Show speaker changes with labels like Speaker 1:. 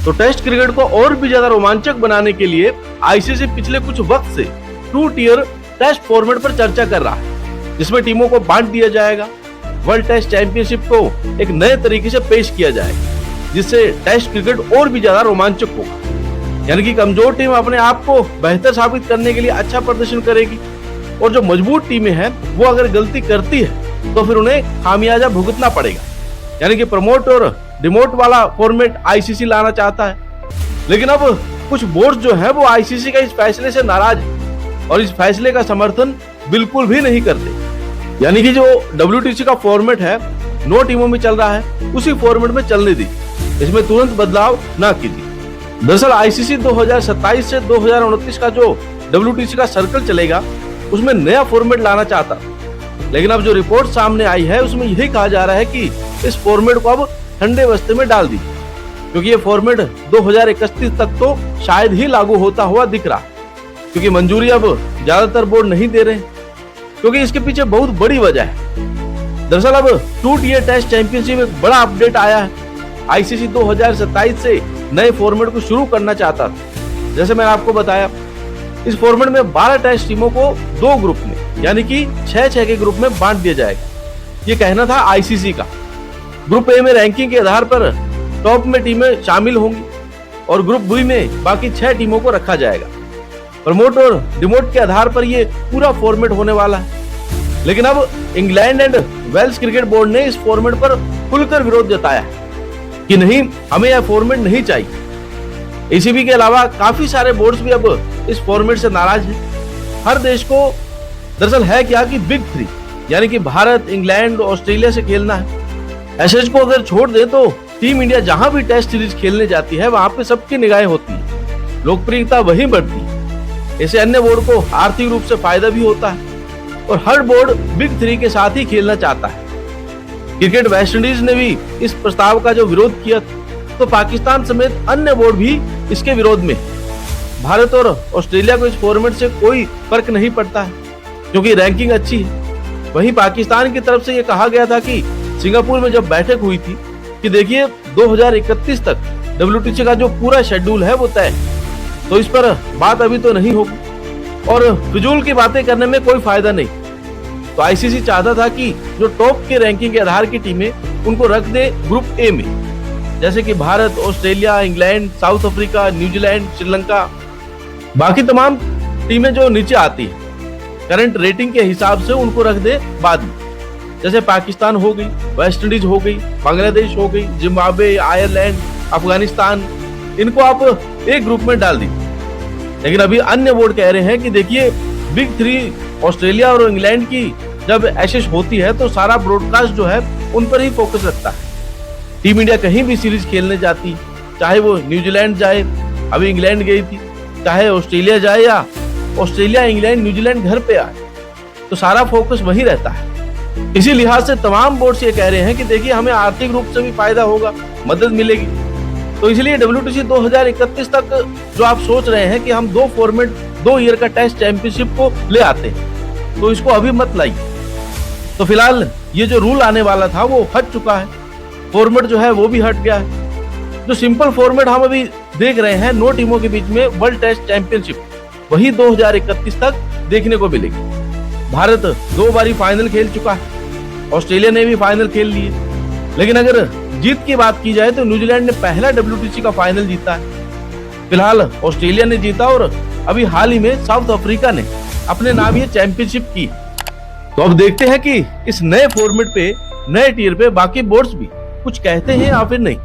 Speaker 1: तो test cricket को और भी ज्यादा रोमांचक बनाने के लिए आईसीसी पिछले कुछ वक्त से 2 टियर टेस्ट फॉर्मेट पर चर्चा कर रहा है, जिसमें टीमों को बांट दिया जाएगा। वर्ल्ड टेस्ट चैंपियनशिप को एक नए तरीके से पेश किया जाएगा, जिससे टेस्ट क्रिकेट और भी ज्यादा रोमांचक होगा। यानी कि कमजोर टीम अपने आप को बेहतर साबित करने के लिए अच्छा प्रदर्शन करेगी, और जो मजबूत टीमें हैं वो अगर गलती करती है तो फिर उन्हें खामियाजा भुगतना पड़ेगा। यानी कि प्रमोट और डिमोट वाला फॉर्मेट आईसीसी लाना चाहता है, लेकिन अब कुछ बोर्ड जो है वो आईसीसी का इस फैसले से नाराज है और इस फैसले का समर्थन बिल्कुल भी नहीं करते। यानी कि जो WTC का फॉर्मेट है 9 टीमों में चल रहा है, उसी फॉर्मेट में चलने दी, इसमें तुरंत बदलाव ना कीजिए। दरअसल आईसीसी 2027 से 2029 का जो WTC का सर्कल चलेगा उसमें नया फॉर्मेट लाना चाहता, लेकिन अब जो रिपोर्ट सामने आई है उसमें यही कहा जा रहा है कि इस फॉर्मेट को अब ठंडे बस्ते में डाल दी, क्योंकि ये फॉर्मेट 2031 तक तो शायद ही लागू होता हुआ दिख रहा, क्योंकि मंजूरी अब ज्यादातर बोर्ड नहीं दे रहे, क्योंकि इसके पीछे बहुत बड़ी वजह है। दरअसल अब 2 टियर टेस्ट चैंपियनशिप एक बड़ा अपडेट आया है। आईसीसी 2027 से नए फॉर्मेट को शुरू करना चाहता था। जैसे मैंने आपको बताया, इस फॉर्मेट में 12 टेस्ट टीमों को 2 ग्रुप में यानी कि 6-6 के ग्रुप में बांट दिया जाएगा। ये कहना था आईसीसी का। ग्रुप ए में रैंकिंग के आधार पर टॉप में टीमें शामिल होंगी और ग्रुप बी में बाकी 6 टीमों को रखा जाएगा। प्रमोट और डिमोट के आधार पर ये पूरा फॉर्मेट होने वाला है, लेकिन अब England and Wales cricket board ने इस फॉर्मेट पर खुलकर विरोध जताया कि नहीं, हमें यह फॉर्मेट नहीं चाहिए। ईसीबी के अलावा काफी सारे बोर्ड्स भी अब इस फॉर्मेट से नाराज हैं। हर देश को दरअसल है क्या कि बिग 3 यानी कि भारत, इंग्लैंड, ऑस्ट्रेलिया से खेलना है। ऐसे को अगर छोड़ दे तो टीम इंडिया जहां भी टेस्ट सीरीज खेलने जाती है वहां पे सबकी निगाहें होती है, लोकप्रियता वहीं बढ़ती है। ऐसे अन्य बोर्ड को आर्थिक रूप से फायदा भी होता है और हर बोर्ड बिग 3 के साथ ही खेलना चाहता है। क्रिकेट वेस्टइंडीज ने भी इस प्रस्ताव का जो विरोध किया, तो पाकिस्तान समेत अन्य बोर्ड भी इसके विरोध में। भारत और ऑस्ट्रेलिया को इस फॉर्मेट से कोई फर्क नहीं पड़ता है, क्योंकि रैंकिंग अच्छी है। वहीं पाकिस्तान की तरफ से ये कहा गया था कि सिंगापुर में जब बैठक हुई थी कि देखिए 2031 तक WTC का जो पूरा शेड्यूल है वो तय, तो इस पर बात अभी तो नहीं होगी और फिजूल की बातें करने में कोई फायदा नहीं। तो आईसीसी चाहता था कि जो टॉप के रैंकिंग के आधार की टीमें उनको रख दे ग्रुप ए में, जैसे कि Bharat, Australia, England, south Africa, New Zealand, Sri Lanka. बाकी तमाम टीमें जो नीचे आती है करंट रेटिंग के हिसाब से उनको रख दे बाद में, जैसे पाकिस्तान हो गई, वेस्ट इंडीज हो गई, बांग्लादेश हो गई, जिम्बाब्वे, आयरलैंड, अफगानिस्तान, इनको आप एक ग्रुप में डाल दीजिए। लेकिन अभी अन्य बोर्ड कह रहे हैं कि देखिए बिग 3 ऑस्ट्रेलिया और इंग्लैंड की जब एशेस होती है तो सारा ब्रॉडकास्ट जो है उन पर ही फोकस रखता है। टीम इंडिया कहीं भी सीरीज खेलने जाती, चाहे वो न्यूजीलैंड जाए, अभी इंग्लैंड गई थी, चाहे ऑस्ट्रेलिया जाए या ऑस्ट्रेलिया, इंग्लैंड, न्यूजीलैंड घर पे आए, तो सारा फोकस वही रहता है। इसी लिहाज से तमाम बोर्ड्स ये कह रहे हैं कि देखिए हमें आर्थिक रूप से भी फायदा होगा, मदद मिलेगी। तो इसलिए WTC 2031 तक जो आप सोच रहे हैं कि हम 2 फॉर्मेट 2 ईयर का टेस्ट चैंपियनशिप को ले आते हैं, तो इसको अभी मत लाइए। तो फिलहाल ये जो रूल आने वाला था वो हट चुका है, फॉर्मेट जो है वो भी हट गया है। जो सिंपल फॉर्मेट हम अभी देख रहे हैं 9 टीमों के बीच में वर्ल्ड टेस्ट चैंपियनशिप, वही 2031 तक देखने को मिलेगी। भारत 2 बारी फाइनल खेल चुका है, ऑस्ट्रेलिया ने भी फाइनल खेल लिए, लेकिन अगर जीत की बात की जाए तो न्यूजीलैंड ने पहला WTC का फाइनल जीता है। फिलहाल ऑस्ट्रेलिया ने जीता और अभी हाल ही में साउथ अफ्रीका ने अपने नाम ये चैंपियनशिप की। तो अब देखते हैं कि इस नए फॉर्मेट पे, नए टियर पे बाकी बोर्ड्स भी कुछ कहते हैं या फिर नहीं।